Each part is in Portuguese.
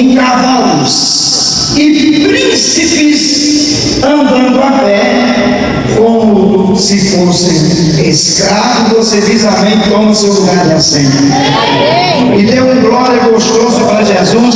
em cavalos e príncipes andando a pé, como se fossem escravos. Você diz amém, toma seu lugar de assento. E dê um glória gostoso para Jesus.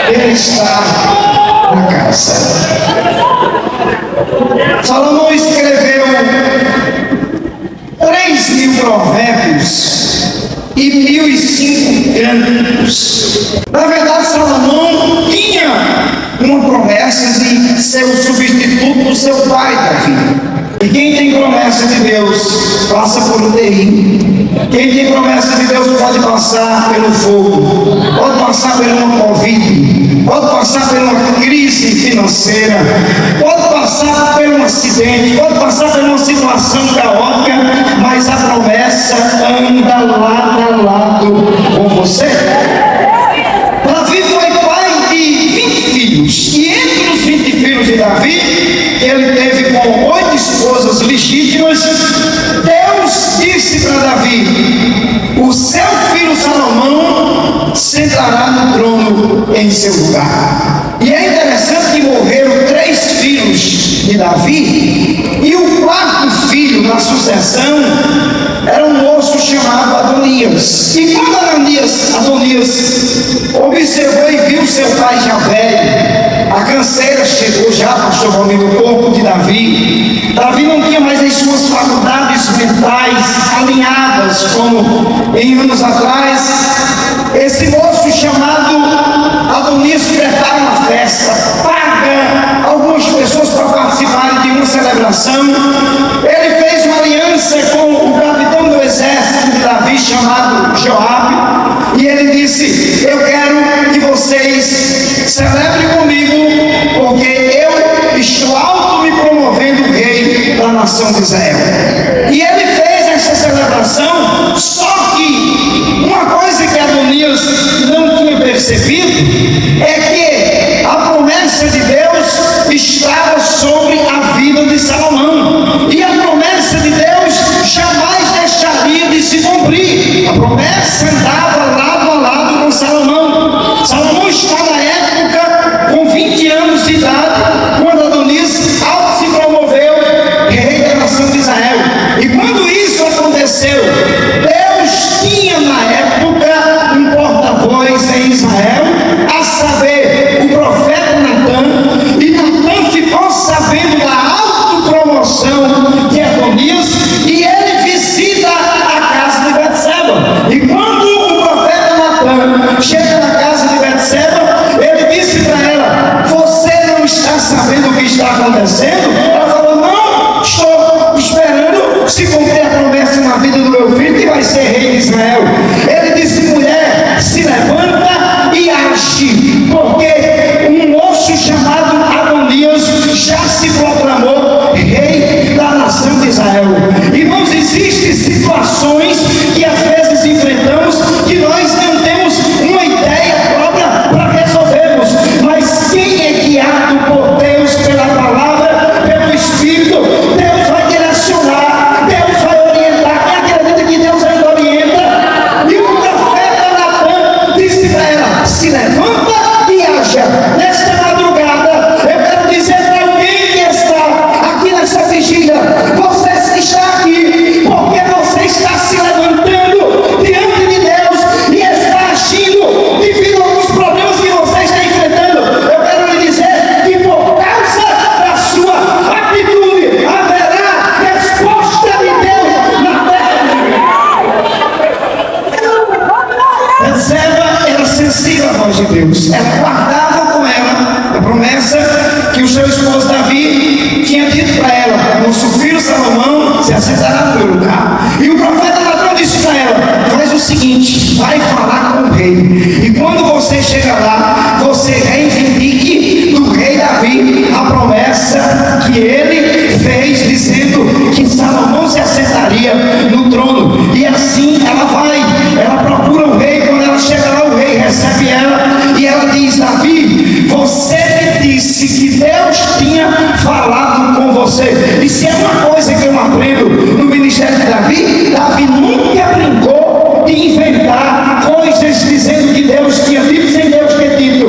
Ele está na casa. Salomão escreveu 3.000 provérbios e 1.005 cânticos. Na verdade, Salomão tinha uma promessa de ser o substituto do seu pai Davi. E quem tem promessa de Deus passa por um terrível. Quem tem promessa de Deus pode passar pelo fogo, pode passar por uma Covid, pode passar por uma crise financeira, pode passar por um acidente, pode passar por uma situação caótica, mas a promessa anda lado a lado com você. Davi foi pai de 20 filhos, e entre os 20 filhos de Davi, ele teve com 8 esposas legítimas. Deus disse para Davi: o seu filho Salomão sentará no trono em seu lugar. E é interessante que morreram 3 filhos de Davi, e o 4º filho na sucessão era um moço chamado Adonias. E quando Adonias observou e viu seu pai já velho, a canseira chegou já, pastor Valmir, no corpo de Davi. Davi não tinha mais as suas faculdades mentais alinhadas como em anos atrás. Esse moço chamado Adonias prepara uma festa, paga algumas pessoas para participarem de uma celebração. Ele fez uma aliança com o capitão do exército de Davi, chamado Joabe, e ele disse: eu quero que vocês celebrem comigo, porque eu estou auto me promovendo rei da nação de Israel. E ele fez essa celebração, só que uma coisa que Adonias não tinha percebido é que a promessa de Deus estava sobre a vida de Salomão, e a promessa de Deus jamais deixaria de se cumprir. A promessa andava lado a lado com Salomão. Salomão está na época com 20 anos de idade, quando Adonias se promoveu rei da nação de Israel. E quando isso aconteceu, Deus tinha na época um porta-voz em Israel, a saber, o profeta Natã. E Natã ficou sabendo da autopromoção de Adonias, e ele visita a casa de Betseba. E quando o profeta Natã chega na casa de Betseba, ele disse para ela: você não está sabendo o que está acontecendo? Ela falou: não, estou esperando se cumprir a promessa na vida do meu filho, que vai ser rei de Israel. Ele disse: mulher, se levanta e age, porque um moço chamado Adonias já se proclamou rei da nação de Israel. Irmãos, existem situações que às vezes enfrentamos que nós não temos uma ideia própria para resolvermos, mas quem é guiado por Deus pela palavra, pelo Espírito, Deus vai direcionar, Deus vai orientar. Quem acredita que Deus ainda orienta? E o profeta Natã disse para ela: se levanta e haja. Nesta madrugada eu quero dizer para alguém que está aqui nessa vigília: você está aqui porque você está se levantando diante de Deus e está agindo devido a alguns problemas que você está enfrentando. Eu quero lhe dizer que por causa da sua atitude haverá resposta de Deus na terra. Betseba era sensível à voz de Deus. Ela guardava com ela a promessa que o seu esposo Davi tinha dito para ela: nosso filho Salomão se assentará no meu lugar. E o profeta Natã disse para ela: faz o seguinte, vai falar com o rei, e quando você chega lá, você reivindique do rei Davi a promessa que ele fez, dizendo que Salomão se assentaria no trono. E assim ela procura o rei. Quando ela chega lá, o rei recebe ela, e ela diz: Davi, você me disse que Deus tinha falado com você. E se é uma coisa que eu aprendo no ministério de Davi, Davi nunca brincou de inventar coisas dizendo que Deus tinha dito sem Deus ter dito.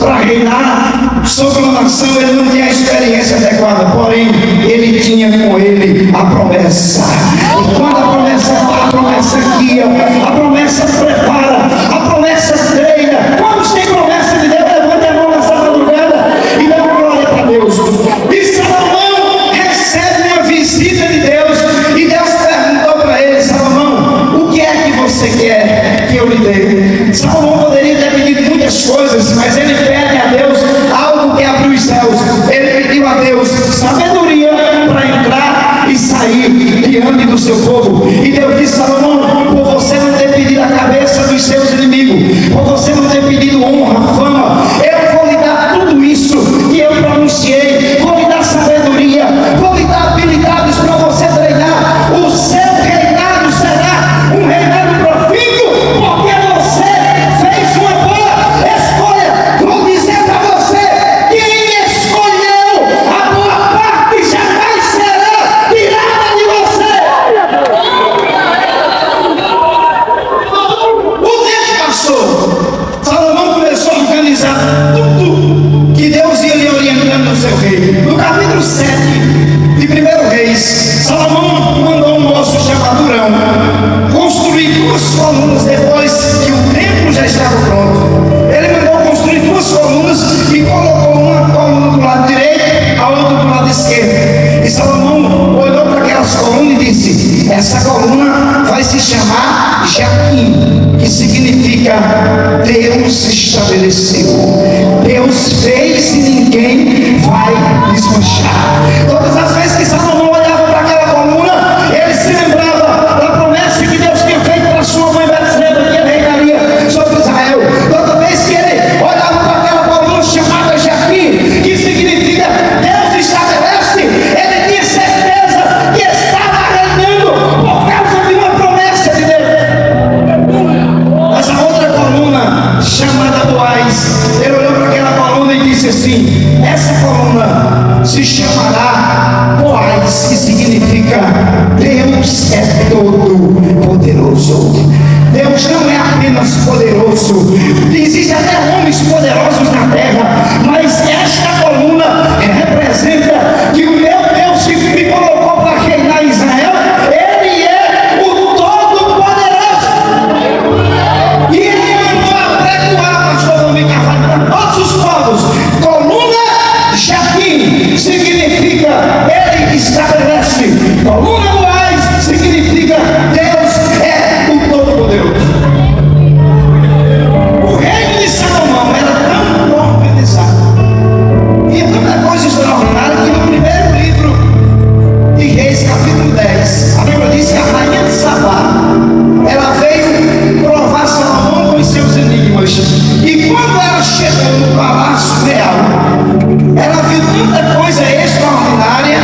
para reinar sobre uma nação. Ele não tinha a experiência adequada, porém ele tinha com ele a promessa. E quando a promessa guia, a promessa prepara, a promessa treina. Quantos têm promessa de Deus? Levante a mão nessa madrugada e dê uma glória para Deus. E Salomão recebe uma visita de Deus, e Deus perguntou para ele: Salomão, o que é que você quer que eu lhe dê? Salomão poderia ter pedido muitas coisas, mas ele pede a Deus algo que abriu os céus. Ele pediu a Deus sabedoria para entrar e sair diante do seu povo. E Deus disse: Salomão, por você não ter pedido a cabeça dos seus inimigos, por você não ter pedido honra, fama, eu vou lhe dar tudo isso que eu pronunciei. Vou lhe dar sabedoria, vou lhe dar habilidades para você treinar. O seu reinado será um reinado profícuo, porque você fez uma boa escolha. Vou dizer para você: quem escolheu a boa parte jamais será tirada de você. O tempo passou, Salomão começou a organizar tudo que Deus ia lhe orientando no seu reino. No capítulo 7 de 1 Reis, Salomão mandou um moço chamado Hurão construir 2 colunas depois que o templo já estava pronto. Ele mandou construir 2 colunas e colocou uma coluna do lado direito, a outra do lado esquerdo. E Salomão olhou para aquelas colunas e disse: essa coluna vai se chamar Jaquim, que significa Deus estabeleceu. Deus fez e ninguém vai desmanchar. Todas as vezes que Salomão olhava para aquela coluna, ele se lembrava da promessa que Deus tinha feito para sua mãe Betseba, que ele reinaria sobre Israel. Toda vez que ele olhava para aquela coluna chamada Jaquim, que significa Deus estabelece, ele tinha certeza que estava reinando por causa de uma promessa de Deus. Mas a outra coluna, chamada Boaz, ele olhou para aquela coluna e disse assim: essa coluna se chamará Boaz, que significa Deus é todo poderoso. Deus não é apenas poderoso, existem até homens poderosos na terra, mas esta coluna representa que o meu Deus que me colocou para reinar em Israel, ele é o Todo-Poderoso. E ele mandou apregoar, pastor Domingos Carvalho, para todos os povos: coluna Jaquim significa ele estabelece, coluna Boaz significa Deus é o Todo-Poderoso. O reino de Salomão era tão organizado e tanta coisa extraordinária que no primeiro livro de Reis, capítulo 10, a Bíblia diz que a rainha de Sabá, ela veio provar Salomão com os seus enigmas. E quando ela chegou no palácio real, ela viu tanta coisa extraordinária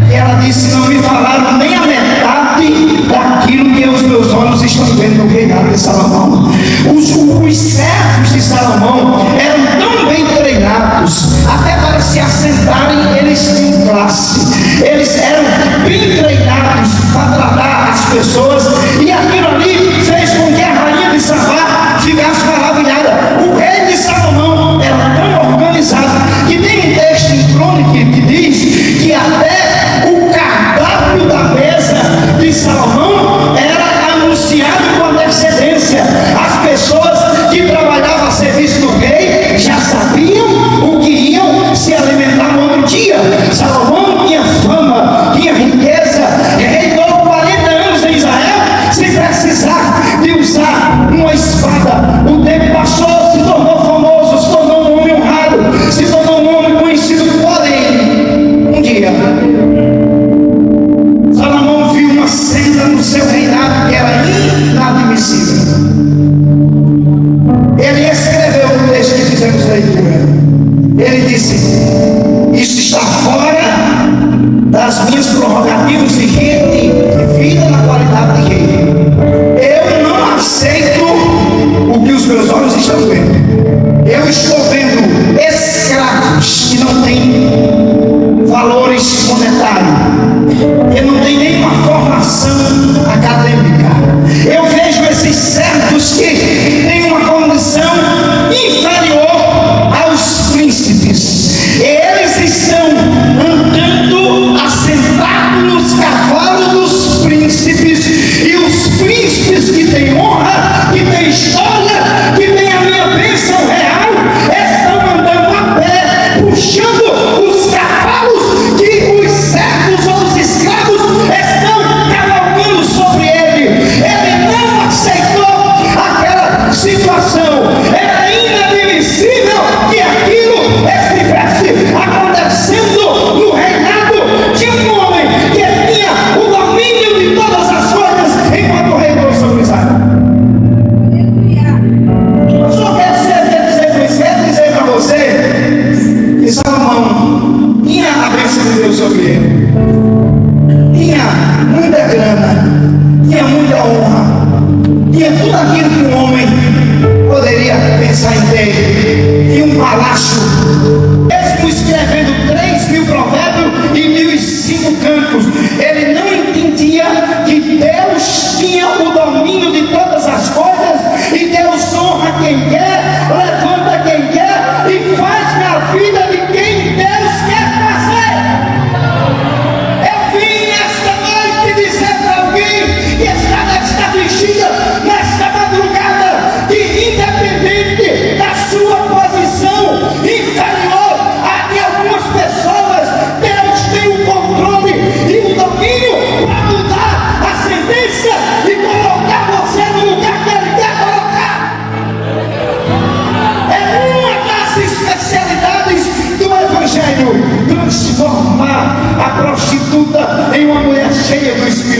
que ela disse: não me falaram nem a metade daquilo que os meus olhos estão vendo no reinado de Salomão. Os servos de Salomão eram tão bem treinados, até para se assentarem eles tinham classe. Eles eram bem treinados para tratar as pessoas, e aquilo ali fez com que a rainha de Sabá ficasse maravilhada. O rei de Salomão era tão organizado que tem um texto em Crônica que diz que até o cardápio da mesa de Salomão era anunciado com antecedência. As pessoas que trabalhavam a serviço do rei já sabiam o que iam se alimentar no outro dia. Salomão tinha fama, tinha riqueza, reinou 40 anos em Israel sem precisar de usar uma espada. O tempo passou, se tornou famoso, se tornou um homem honrado, se tornou um homem conhecido. Porém, um dia Salomão viu uma cena no seu reinado que era inadmissível. Ele escreveu no texto que fizemos leitura. Ele disse: isso está fora das minhas prerrogativas de rei, de vida na qualidade de rei. Eu não aceito o que os meus olhos estão vendo. Eu estou vendo escravos que não têm valores monetários, que não têm nenhuma formação acadêmica. Eu vejo esses servos que têm uma condição inferior ao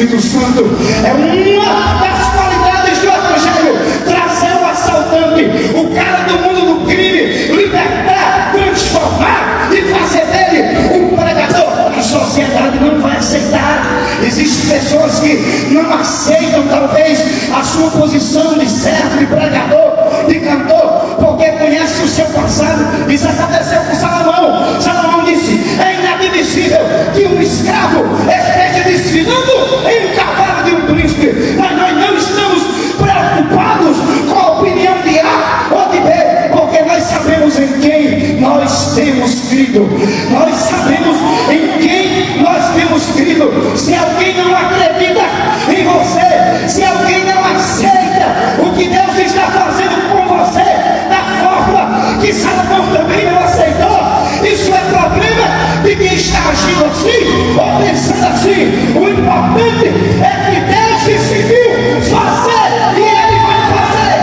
Espírito Santo. É uma das qualidades do Evangelho: trazer o assaltante, o cara do mundo do crime, libertar, transformar e fazer dele um pregador. A sociedade não vai aceitar. Existem pessoas que não aceitam talvez a sua posição de servo, de pregador, de cantor, porque conhece o seu passado. Isso aconteceu com Salomão. Salomão disse: é inadmissível que um escravo esteja desfilando em um cavalo de um príncipe. Mas nós não estamos preocupados com a opinião de A ou de B, porque nós sabemos em quem nós temos crido. Nós sabemos em quem nós temos crido. Se alguém não acredita em você, se alguém não aceita o que Deus está fazendo com você da forma que Salomão também não aceitou, isso é problema de quem está agindo assim ou pensando assim. O importante é que Deus decidiu fazer e Ele vai fazer.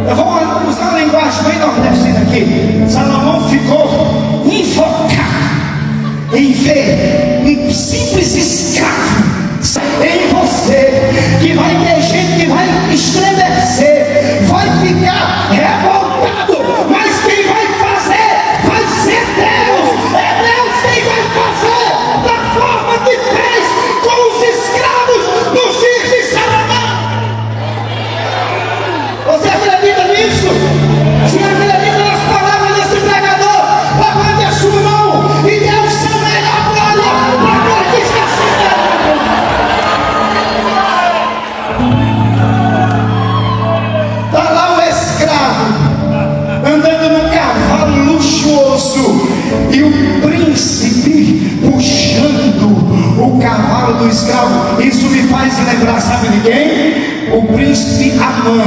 Eu vou usar uma linguagem bem nordestina aqui. Salomão ficou enfocado em ver um simples escravo em você, que vai ter gente que vai estremecer, vai ficar revoltado, mas quem vai fazer vai ser Deus. É Deus quem vai fazer da forma que fez com os escravos nos dias de Salomão. Você acredita nisso? Se acredita nas palavras desse pregador, levante a sua mão e dê o seu melhor glória para aquele que está sentado. Está lá o escravo andando num cavalo luxuoso e o príncipe puxando o cavalo do escravo. Isso me faz lembrar, sabe de quem? O príncipe Amã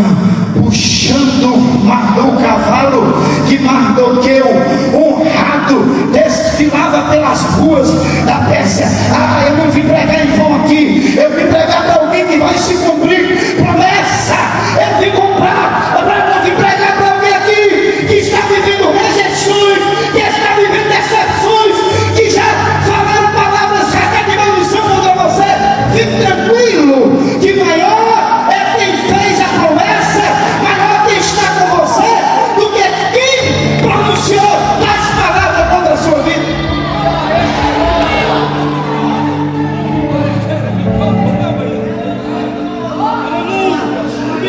puxando o cavalo que Mardoqueu, honrado, desfilava pelas ruas da Pérsia. Ah, eu não vim pregar em vão aqui, eu vim pregar para alguém que vai se cumprir promessa. Eu vim pregar para alguém aqui que está vivendo rejeições, que está vivendo decepções, que já falaram palavras de maldição contra você. Fique tranquilo, que maior é quem fez a promessa, maior quem está com você do que quem pronunciou as palavras contra a sua vida.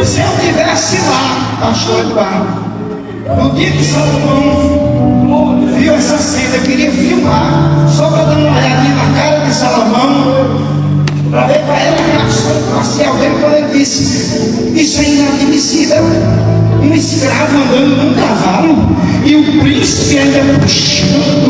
Se eu estivesse lá, pastor Eduardo, no dia que Salomão viu essa cena, eu queria filmar, só para dar uma olhadinha na cara de Salomão, para ver qual era a reação facial dele quando ele disse: isso é inadmissível. Um escravo andando num cavalo e o príncipe ainda puxando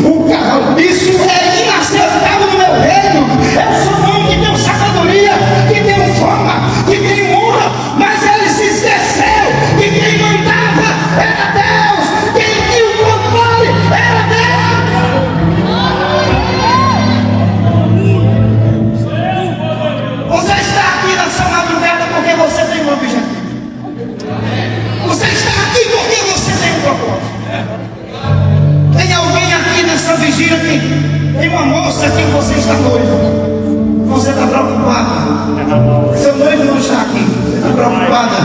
o cavalo. Isso é inaceitável no meu reino. Eu sou um homem que tem sabedoria, que tem fama, que tem honra, mas ele se esqueceu que quem mandava era Deus, quem tinha o controle era Deus. Você está aqui nessa madrugada porque você tem um objetivo. Você está aqui porque você tem um propósito. Tem alguém aqui nessa vigília que tem uma moça que você está noivo. Você está preocupada. Seu noivo não está aqui. Você está preocupada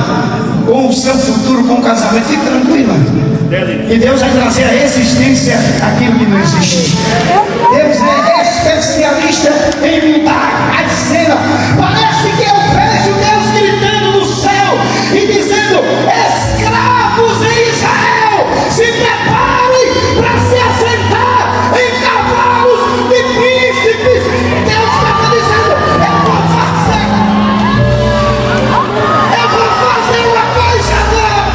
com o seu futuro, com o casamento. Fique tranquila. E Deus vai trazer à existência aquilo que não existe. Deus é especialista em mudar a cena. Parece que eu vejo Deus gritando no céu e dizendo: escravos em Israel, se preparem para se assentar em cavalos de príncipes. Deus está dizendo: eu vou fazer uma coisa nova.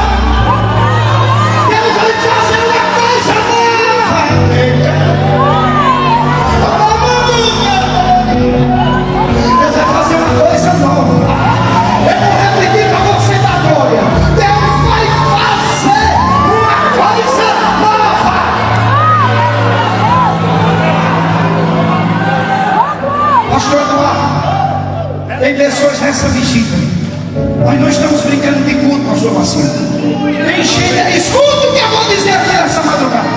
Deus vai fazer uma coisa nova. Deus vai fazer uma coisa nova. Eu vou repetir para você da glória. Deus vai fazer uma coisa nova. Pastor Eduardo, tem pessoas nessa vigília. Nós não estamos brincando de culto, pastor Marcelo. Tem gente, escuta o que eu vou dizer aqui nessa madrugada.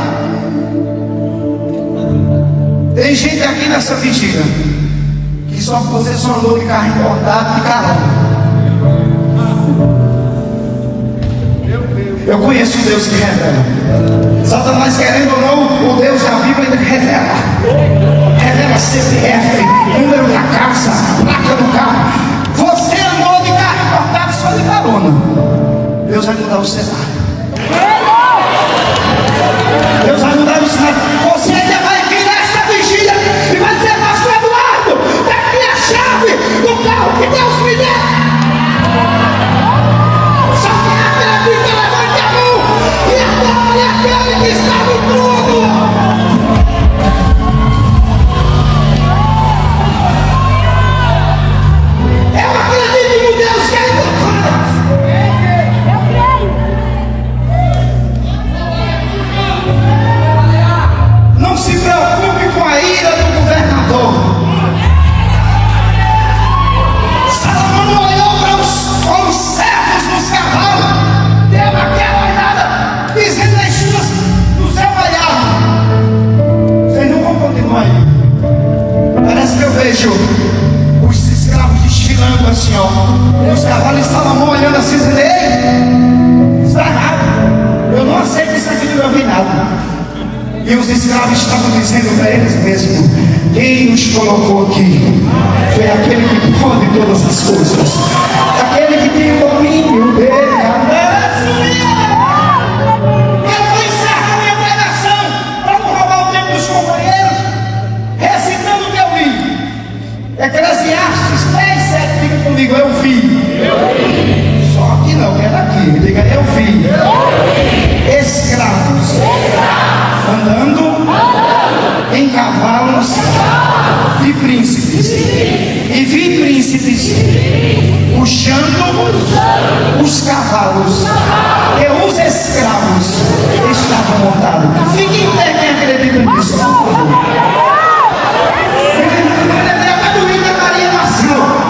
Tem gente aqui nessa vigília que só você só andou de carro importado de carona. Eu conheço o Deus que revela. Satanás, querendo ou não, o Deus da Bíblia ainda revela. Revela CPF, número da casa, placa do carro. Você andou de carro importado só de carona. Deus vai mudar o cenário. Deus vai mudar o cenário. Você ainda vai aqui nesta vigília e vai dizer: pastor Eduardo, está aqui a chave do carro que Deus me deu. Só que acredita, levante a mão e adore aquele que está no trono. Eu acredito no Deus que ainda faz. Não se preocupe com a ira do governador. Salomão olhou para os servos nos cavalos, deu aquela olhada, dizendo as suas do seu olhar: vocês não vão continuar aí. Parece que eu vejo os escravos desfilando assim, ó, nos cavalos, e Salomão olhando assim, dizendo: ei, está errado, eu não aceito isso aqui do meu reinado. E os escravos estavam dizendo para eles mesmos: quem nos colocou aqui foi aquele que pode todas as coisas, aquele que tem o domínio dele. Eu vou encerrar minha pregação para não roubar o tempo dos companheiros, recitando o que eu vi. Eclesiastes 3:7, diga comigo: eu vi. Só aqui não, quero aqui, diga: eu vi escravos andando em cavalos de príncipes, e vi príncipes puxando os cavalos, e os escravos estavam montados. Fique em pé quem acredita nisso, por favor.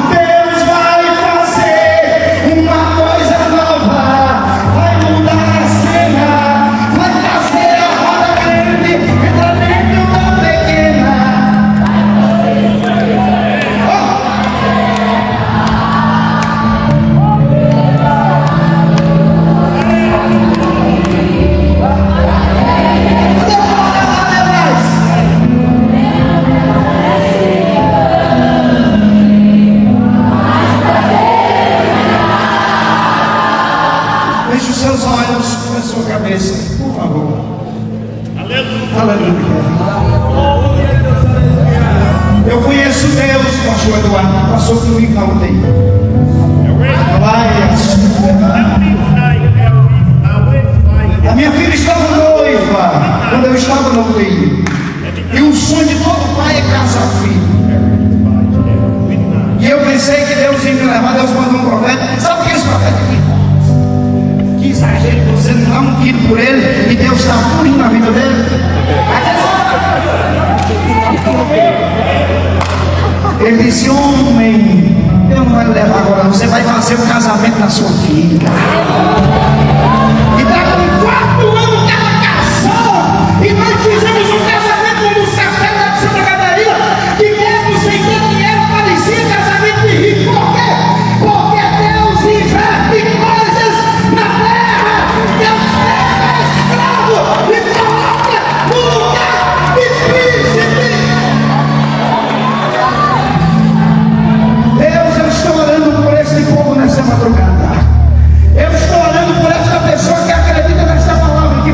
Deus vai fazer uma coisa nova, vai mudar a cena, vai fazer a roda grande entrar dentro da pequena. Feche os seus olhos com a sua cabeça, por favor. Aleluia. Eu conheço Deus, pastor Eduardo, passou comigo na UTI. A minha filha estava noiva quando eu estava na UTI. E o sonho de todo pai é casar filho. E eu pensei que Deus ia me levar. Deus mandou um profeta. Sabe o que é esse profeta aqui? Que exagero, você não dá um tiro por ele e Deus está purinho na vida dele. Ele disse: homem, eu não vou levar agora, você vai fazer o casamento da sua filha. E está com 4 anos que ela casou, e nós fizemos um casamento no café da Santa Catarina, que mesmo sem ter dinheiro parecia casamento de rico. Por quê? Porque Deus inverte coisas na terra. Deus pega escravo e coloca no lugar de príncipe. Deus, eu estou orando por esse povo nessa madrugada. Eu estou orando por essa pessoa que acredita nessa palavra, que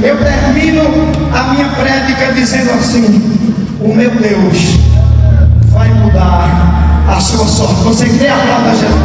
Eu termino a minha prédica dizendo assim: o meu Deus vai mudar a sua sorte. Você crê? Aplauda Jesus.